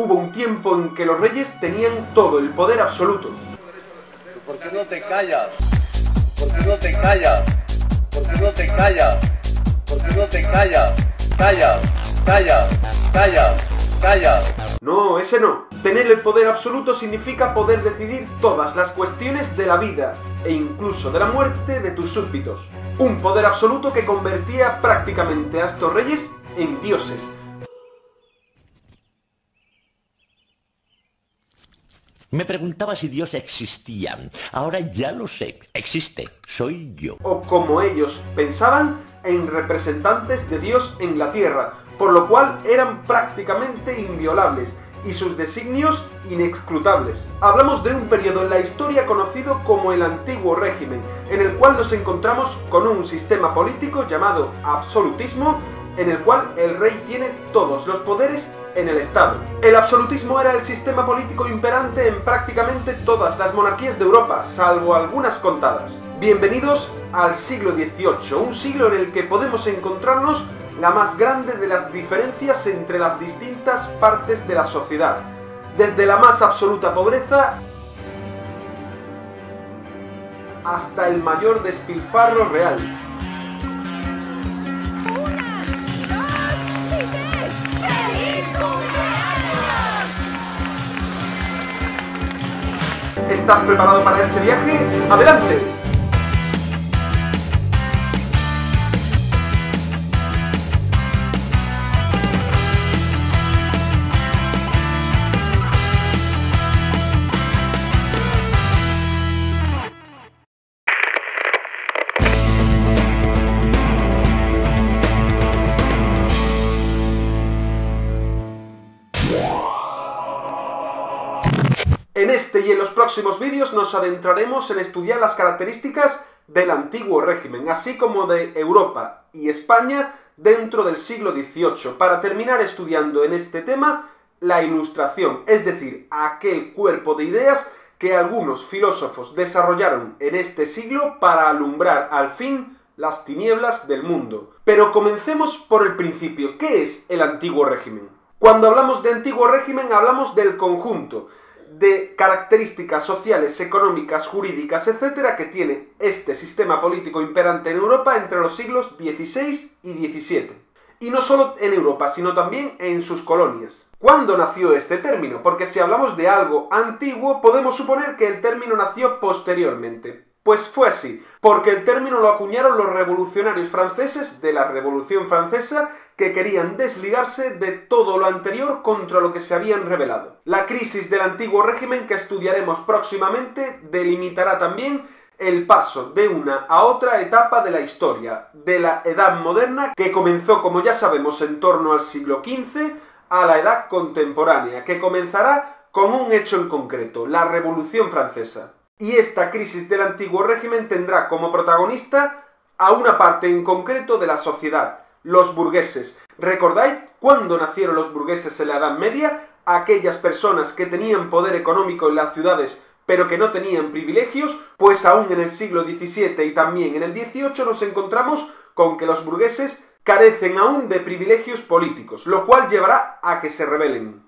Hubo un tiempo en que los reyes tenían todo el poder absoluto. ¿Por qué no te callas? ¿Por qué no te callas? ¿Por qué no te callas? ¿Por qué no te callas? Callas, callas, callas, callas. No, ese no. Tener el poder absoluto significa poder decidir todas las cuestiones de la vida e incluso de la muerte de tus súbditos. Un poder absoluto que convertía prácticamente a estos reyes en dioses. Me preguntaba si Dios existía. Ahora ya lo sé. Existe. Soy yo. O como ellos pensaban, en representantes de Dios en la tierra, por lo cual eran prácticamente inviolables y sus designios inescrutables. Hablamos de un periodo en la historia conocido como el Antiguo Régimen, en el cual nos encontramos con un sistema político llamado absolutismo, en el cual el rey tiene todos los poderes en el Estado. El absolutismo era el sistema político imperante en prácticamente todas las monarquías de Europa, salvo algunas contadas. Bienvenidos al siglo XVIII, un siglo en el que podemos encontrarnos la más grande de las diferencias entre las distintas partes de la sociedad, desde la más absoluta pobreza hasta el mayor despilfarro real. ¿Estás preparado para este viaje? ¡Adelante! En este y en los próximos vídeos nos adentraremos en estudiar las características del Antiguo Régimen, así como de Europa y España dentro del siglo XVIII, para terminar estudiando en este tema la Ilustración, es decir, aquel cuerpo de ideas que algunos filósofos desarrollaron en este siglo para alumbrar al fin las tinieblas del mundo. Pero comencemos por el principio. ¿Qué es el Antiguo Régimen? Cuando hablamos de Antiguo Régimen hablamos del conjunto de características sociales, económicas, jurídicas, etcétera, que tiene este sistema político imperante en Europa entre los siglos XVI y XVII. Y no solo en Europa, sino también en sus colonias. ¿Cuándo nació este término? Porque si hablamos de algo antiguo, podemos suponer que el término nació posteriormente. Pues fue así, porque el término lo acuñaron los revolucionarios franceses de la Revolución Francesa, que querían desligarse de todo lo anterior contra lo que se habían rebelado. La crisis del Antiguo Régimen, que estudiaremos próximamente, delimitará también el paso de una a otra etapa de la historia, de la Edad Moderna, que comenzó, como ya sabemos, en torno al siglo XV, a la Edad Contemporánea, que comenzará con un hecho en concreto, la Revolución Francesa. Y esta crisis del Antiguo Régimen tendrá como protagonista a una parte en concreto de la sociedad, los burgueses. ¿Recordáis cuándo nacieron los burgueses en la Edad Media? Aquellas personas que tenían poder económico en las ciudades pero que no tenían privilegios. Pues aún en el siglo XVII y también en el XVIII nos encontramos con que los burgueses carecen aún de privilegios políticos, lo cual llevará a que se rebelen.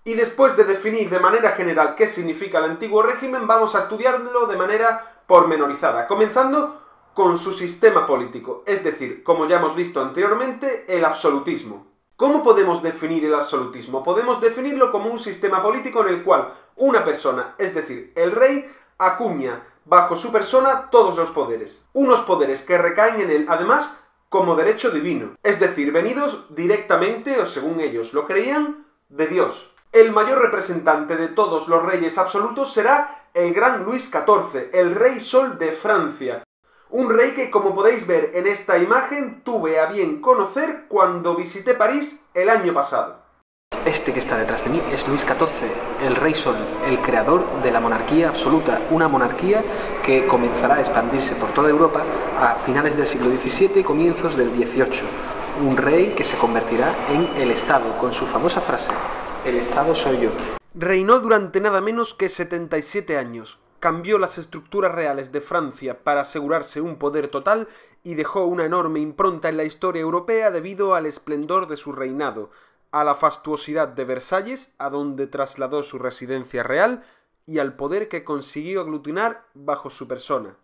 Y después de definir de manera general qué significa el Antiguo Régimen, vamos a estudiarlo de manera pormenorizada, comenzando con su sistema político, es decir, como ya hemos visto anteriormente, el absolutismo. ¿Cómo podemos definir el absolutismo? Podemos definirlo como un sistema político en el cual una persona, es decir, el rey, acuña bajo su persona todos los poderes. Unos poderes que recaen en él, además, como derecho divino, es decir, venidos directamente, o según ellos lo creían, de Dios. El mayor representante de todos los reyes absolutos será el gran Luis XIV, el rey Sol de Francia. Un rey que, como podéis ver en esta imagen, tuve a bien conocer cuando visité París el año pasado. Este que está detrás de mí es Luis XIV, el Rey Sol, el creador de la monarquía absoluta, una monarquía que comenzará a expandirse por toda Europa a finales del siglo XVII y comienzos del XVIII. Un rey que se convertirá en el Estado, con su famosa frase, el Estado soy yo. Reinó durante nada menos que 77 años. Cambió las estructuras reales de Francia para asegurarse un poder total y dejó una enorme impronta en la historia europea debido al esplendor de su reinado, a la fastuosidad de Versalles, a donde trasladó su residencia real, y al poder que consiguió aglutinar bajo su persona.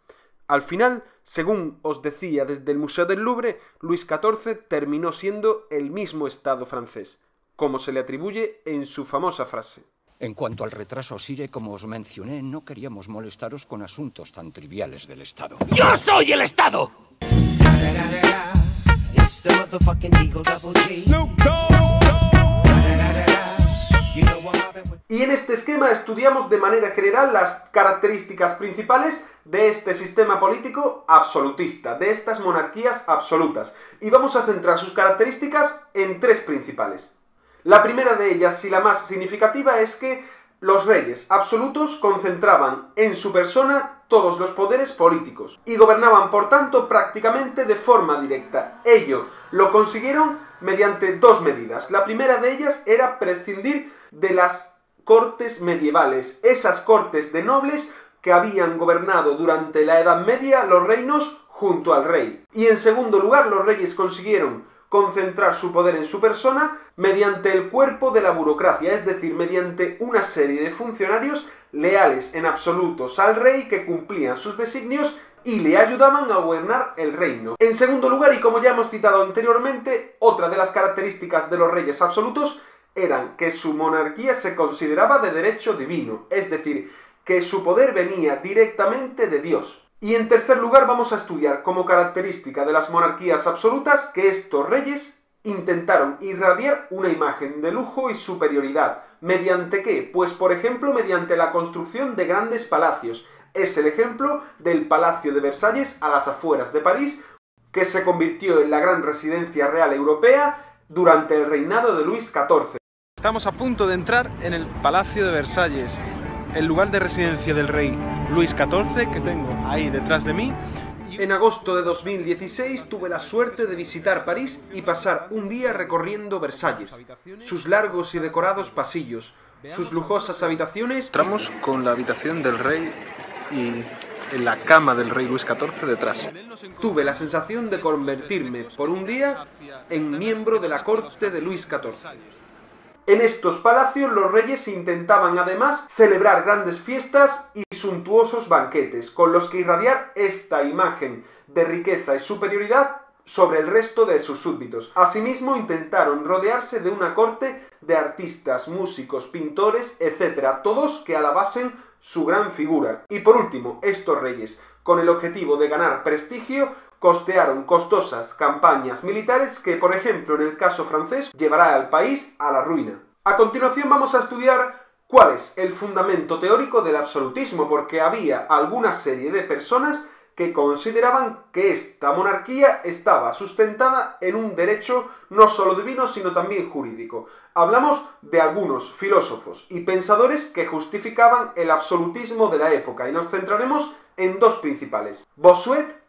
Al final, según os decía desde el Museo del Louvre, Luis XIV terminó siendo el mismo Estado francés, como se le atribuye en su famosa frase. En cuanto al retraso, Sire, como os mencioné, no queríamos molestaros con asuntos tan triviales del Estado. ¡Yo soy el Estado! Y en este esquema estudiamos de manera general las características principales de este sistema político absolutista, de estas monarquías absolutas. Y vamos a centrar sus características en tres principales. La primera de ellas, y la más significativa, es que los reyes absolutos concentraban en su persona todos los poderes políticos y gobernaban, por tanto, prácticamente de forma directa. Ello lo consiguieron mediante dos medidas. La primera de ellas era prescindir de las cortes medievales, esas cortes de nobles que habían gobernado durante la Edad Media los reinos junto al rey. Y en segundo lugar, los reyes consiguieron concentrar su poder en su persona mediante el cuerpo de la burocracia, es decir, mediante una serie de funcionarios leales en absolutos al rey que cumplían sus designios y le ayudaban a gobernar el reino. En segundo lugar, y como ya hemos citado anteriormente, otra de las características de los reyes absolutos eran que su monarquía se consideraba de derecho divino, es decir, que su poder venía directamente de Dios. Y en tercer lugar vamos a estudiar como característica de las monarquías absolutas que estos reyes intentaron irradiar una imagen de lujo y superioridad. ¿Mediante qué? Pues por ejemplo mediante la construcción de grandes palacios. Es el ejemplo del Palacio de Versalles a las afueras de París, que se convirtió en la gran residencia real europea durante el reinado de Luis XIV. Estamos a punto de entrar en el Palacio de Versalles, el lugar de residencia del rey Luis XIV, que tengo ahí detrás de mí. En agosto de 2016 tuve la suerte de visitar París y pasar un día recorriendo Versalles, sus largos y decorados pasillos, sus lujosas habitaciones. Entramos con la habitación del rey y en la cama del rey Luis XIV detrás. Tuve la sensación de convertirme por un día en miembro de la corte de Luis XIV. En estos palacios los reyes intentaban además celebrar grandes fiestas y suntuosos banquetes, con los que irradiar esta imagen de riqueza y superioridad sobre el resto de sus súbditos. Asimismo intentaron rodearse de una corte de artistas, músicos, pintores, etc., todos que alabasen su gran figura. Y por último, estos reyes, con el objetivo de ganar prestigio, costearon costosas campañas militares que, por ejemplo, en el caso francés, llevará al país a la ruina. A continuación vamos a estudiar cuál es el fundamento teórico del absolutismo, porque había alguna serie de personas que consideraban que esta monarquía estaba sustentada en un derecho no solo divino, sino también jurídico. Hablamos de algunos filósofos y pensadores que justificaban el absolutismo de la época, y nos centraremos en dos principales: Bossuet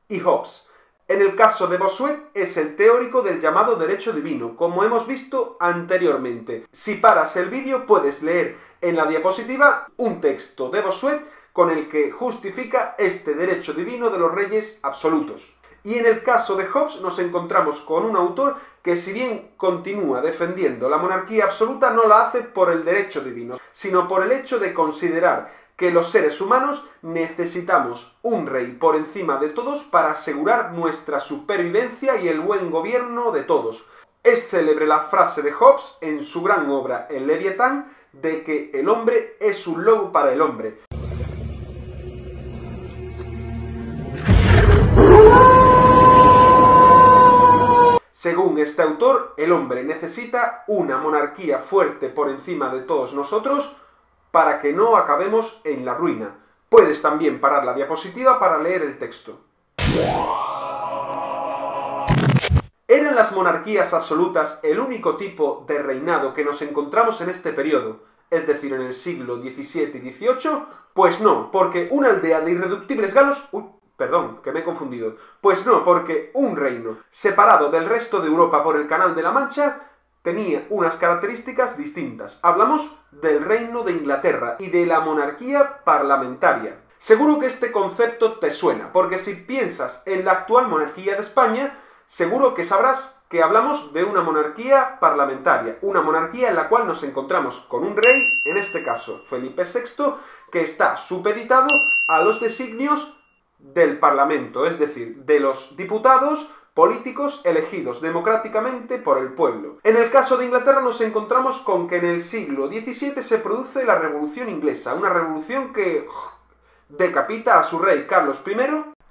y Hobbes. En el caso de Bossuet es el teórico del llamado derecho divino, como hemos visto anteriormente. Si paras el vídeo puedes leer en la diapositiva un texto de Bossuet con el que justifica este derecho divino de los reyes absolutos. Y en el caso de Hobbes nos encontramos con un autor que, si bien continúa defendiendo la monarquía absoluta, no la hace por el derecho divino, sino por el hecho de considerar que los seres humanos necesitamos un rey por encima de todos para asegurar nuestra supervivencia y el buen gobierno de todos. Es célebre la frase de Hobbes en su gran obra El Leviatán, de que el hombre es un lobo para el hombre. Según este autor, el hombre necesita una monarquía fuerte por encima de todos nosotros para que no acabemos en la ruina. Puedes también parar la diapositiva para leer el texto. ¿Eran las monarquías absolutas el único tipo de reinado que nos encontramos en este periodo, es decir, en el siglo XVII y XVIII? Pues no, porque una aldea de irreductibles galos... Perdón, que me he confundido. Pues no, porque un reino separado del resto de Europa por el Canal de la Mancha tenía unas características distintas. Hablamos del Reino de Inglaterra y de la monarquía parlamentaria. Seguro que este concepto te suena, porque si piensas en la actual monarquía de España, seguro que sabrás que hablamos de una monarquía parlamentaria, una monarquía en la cual nos encontramos con un rey, en este caso Felipe VI, que está supeditado a los designios del Parlamento, es decir, de los diputados políticos elegidos democráticamente por el pueblo. En el caso de Inglaterra nos encontramos con que en el siglo XVII se produce la Revolución Inglesa, una revolución que decapita a su rey Carlos I.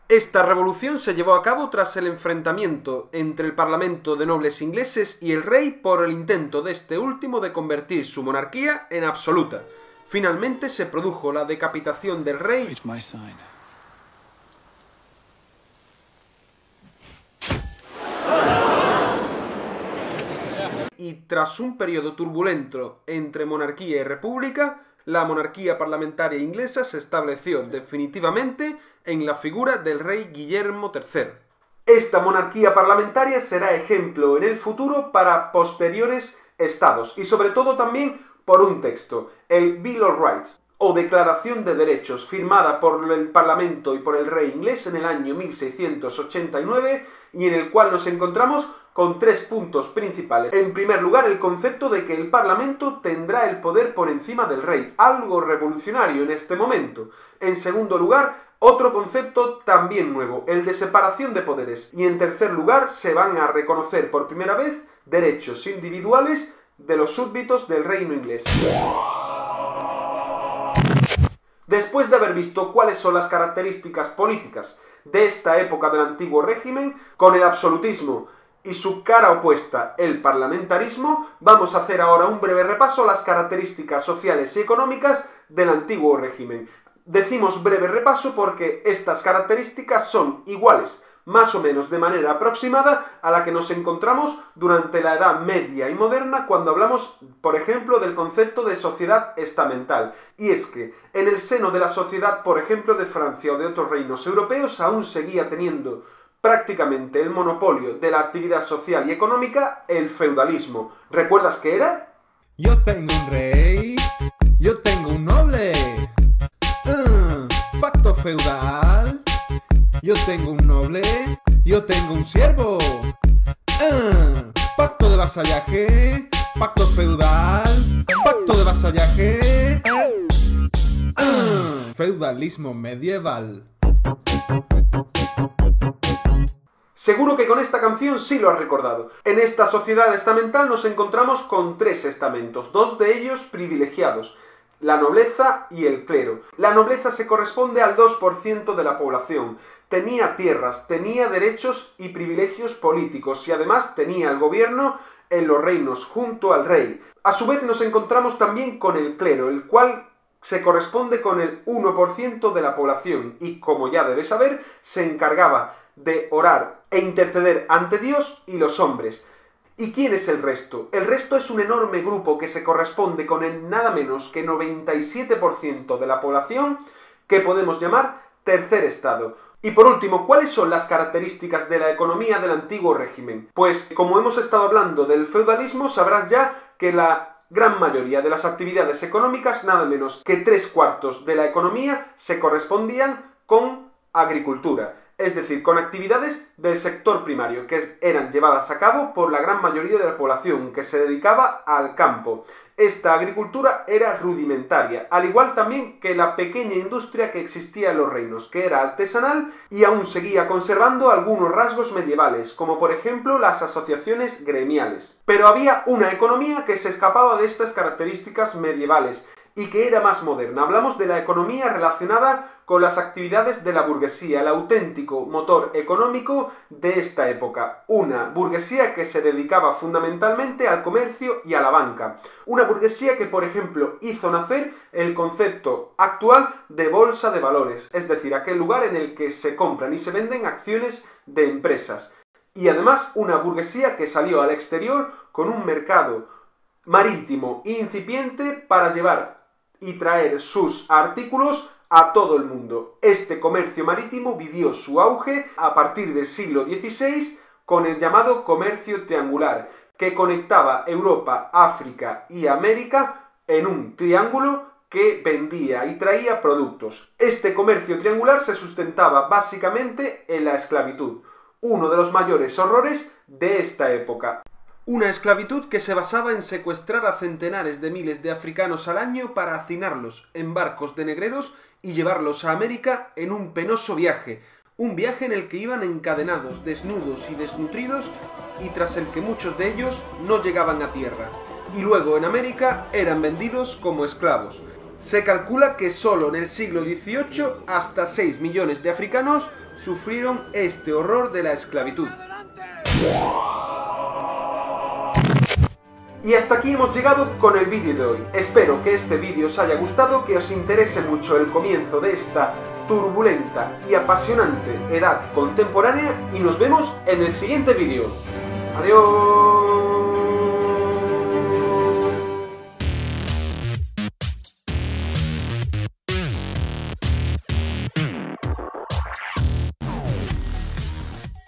Esta revolución se llevó a cabo tras el enfrentamiento entre el Parlamento de nobles ingleses y el rey por el intento de este último de convertir su monarquía en absoluta. Finalmente se produjo la decapitación del rey y tras un periodo turbulento entre monarquía y república, la monarquía parlamentaria inglesa se estableció definitivamente en la figura del rey Guillermo III. Esta monarquía parlamentaria será ejemplo en el futuro para posteriores estados y sobre todo también por un texto, el Bill of Rights, o Declaración de Derechos, firmada por el Parlamento y por el rey inglés en el año 1689 y en el cual nos encontramos con 3 puntos principales. En primer lugar, el concepto de que el Parlamento tendrá el poder por encima del rey, algo revolucionario en este momento. En segundo lugar, otro concepto también nuevo, el de separación de poderes. Y en tercer lugar, se van a reconocer por primera vez derechos individuales de los súbditos del reino inglés. Después de haber visto cuáles son las características políticas de esta época del antiguo régimen, con el absolutismo y su cara opuesta, el parlamentarismo, vamos a hacer ahora un breve repaso a las características sociales y económicas del antiguo régimen. Decimos breve repaso porque estas características son iguales, más o menos de manera aproximada, a la que nos encontramos durante la Edad Media y Moderna cuando hablamos, por ejemplo, del concepto de sociedad estamental. Y es que en el seno de la sociedad, por ejemplo, de Francia o de otros reinos europeos, aún seguía teniendo prácticamente el monopolio de la actividad social y económica el feudalismo. ¿Recuerdas qué era? Yo tengo un rey, yo tengo un noble, pacto feudal. Yo tengo un noble, yo tengo un siervo, pacto de vasallaje, pacto feudal, pacto de vasallaje, feudalismo medieval. Seguro que con esta canción sí lo has recordado. En esta sociedad estamental nos encontramos con 3 estamentos, 2 de ellos privilegiados: la nobleza y el clero. La nobleza se corresponde al 2% de la población. Tenía tierras, tenía derechos y privilegios políticos y además tenía el gobierno en los reinos junto al rey. A su vez nos encontramos también con el clero, el cual se corresponde con el 1% de la población y, como ya debes saber, se encargaba de orar e interceder ante Dios y los hombres. ¿Y quién es el resto? El resto es un enorme grupo que se corresponde con el nada menos que 97% de la población, que podemos llamar tercer estado. Y por último, ¿cuáles son las características de la economía del antiguo régimen? Pues, como hemos estado hablando del feudalismo, sabrás ya que la gran mayoría de las actividades económicas, nada menos que 3/4 de la economía, se correspondían con agricultura. Es decir, con actividades del sector primario, que eran llevadas a cabo por la gran mayoría de la población, que se dedicaba al campo. Esta agricultura era rudimentaria, al igual también que la pequeña industria que existía en los reinos, que era artesanal y aún seguía conservando algunos rasgos medievales, como por ejemplo las asociaciones gremiales. Pero había una economía que se escapaba de estas características medievales y que era más moderna. Hablamos de la economía relacionada con las actividades de la burguesía, el auténtico motor económico de esta época. Una burguesía que se dedicaba fundamentalmente al comercio y a la banca. Una burguesía que, por ejemplo, hizo nacer el concepto actual de bolsa de valores, es decir, aquel lugar en el que se compran y se venden acciones de empresas. Y además una burguesía que salió al exterior con un mercado marítimo incipiente para llevar y traer sus artículos a todo el mundo. Este comercio marítimo vivió su auge a partir del siglo XVI con el llamado comercio triangular, que conectaba Europa, África y América en un triángulo que vendía y traía productos. Este comercio triangular se sustentaba básicamente en la esclavitud, uno de los mayores horrores de esta época. Una esclavitud que se basaba en secuestrar a centenares de miles de africanos al año para hacinarlos en barcos de negreros y llevarlos a América en un penoso viaje. Un viaje en el que iban encadenados, desnudos y desnutridos, y tras el que muchos de ellos no llegaban a tierra. Y luego en América eran vendidos como esclavos. Se calcula que solo en el siglo XVIII hasta 6 millones de africanos sufrieron este horror de la esclavitud. Y hasta aquí hemos llegado con el vídeo de hoy. Espero que este vídeo os haya gustado, que os interese mucho el comienzo de esta turbulenta y apasionante edad contemporánea y nos vemos en el siguiente vídeo. ¡Adiós!